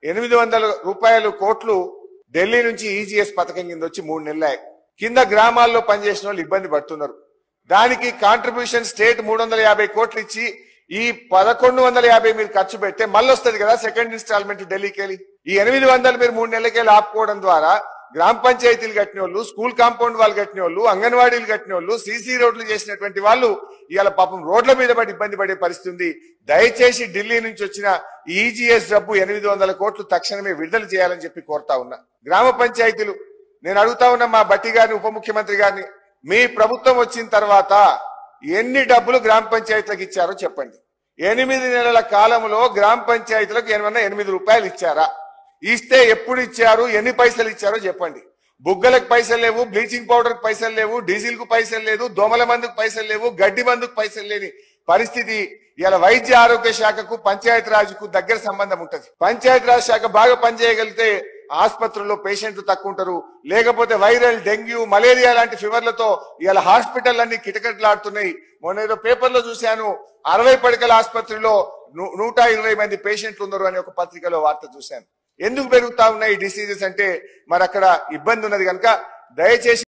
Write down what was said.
800 కోట్లు ఢిల్లీ నుంచి ఈజీఎస్ పథకం కింద వచ్చి 3 నెలలే. కింద గ్రామాల్లో పనిచేసిన వాళ్ళు ఇబ్బంది పడుతున్నారు. దానికి కాంట్రిబ్యూషన్ స్టేట్ 350 కోట్లు ఇచ్చి ఈ 1150 మీరు ఖర్చు పెడితే మళ్ళీ వస్తుంది కదా సెకండ్ ఇన్స్టాల్మెంట్ ఢిల్లీకి వెళ్ళి. ఈ 800 మీరు 3 నెలలకెళ్ళి ఆపుకోవడం ద్వారా గ్రామ పంచాయతీలు కట్టిన వాళ్ళు, స్కూల్ కాంపౌండ్ వాళ్ళు కట్టిన వాళ్ళు, అంగన్వాడీలు కట్టిన వాళ్ళు, సీసీ రోడ్లు చేసినటువంటి వాళ్ళు ఇవాళ పాపం రోడ్ల మీద పడి ఇబ్బంది పడే పరిస్థితి ఉంది. దయచేసి ఢిల్లీ నుంచి వచ్చిన ఈజీఎస్ డబ్బు 800 కోట్లు తక్షణమే విడుదల చేయాలని చెప్పి కోరుతా ఉన్నా. గ్రామ పంచాయతీలు నేను అడుగుతా ఉన్నా మా బట్టి గారిని, ఉప ముఖ్యమంత్రి గారిని, మీ ప్రభుత్వం వచ్చిన తర్వాత ఎన్ని డబ్బులు గ్రామ పంచాయతీలకు ఇచ్చారో చెప్పండి. 8 నెలల కాలంలో గ్రామ పంచాయతీలకు ఏమన్నా 8 రూపాయలు ఇచ్చారా? ఇస్తే ఎప్పుడు ఇచ్చారు, ఎన్ని పైసలు ఇచ్చారో చెప్పండి. బుగ్గలకు పైసలు లేవు, బ్లీచింగ్ పౌడర్ కు పైసలు లేవు, డీజిల్ కు పైసలు లేదు, దోమల మందుకు పైసలు లేవు, గడ్డి మందుకు పైసలు లేని పరిస్థితి. ఇలా వైద్య ఆరోగ్య శాఖకు పంచాయతీ రాజ్కు దగ్గర సంబంధం ఉంటుంది. పంచాయతీ రాజ్ శాఖ బాగా పనిచేయగలిగితే ఆసుపత్రుల్లో పేషెంట్లు తక్కువ ఉంటారు. లేకపోతే వైరల్, డెంగ్యూ, మలేరియా లాంటి ఫీవర్లతో ఇలా హాస్పిటల్ అన్ని కిటకిటలాడుతున్నాయి. మొన్న ఏదో పేపర్లో చూశాను, 60 పడకల ఆసుపత్రిలో 120 మంది పేషెంట్లు ఉన్నారు అని ఒక పత్రికలో వార్త చూశాను. ఎందుకు పెరుగుతా ఉన్నాయి డిసీజెస్ అంటే మరి అక్కడ ఇబ్బంది ఉన్నది కనుక దయచేసి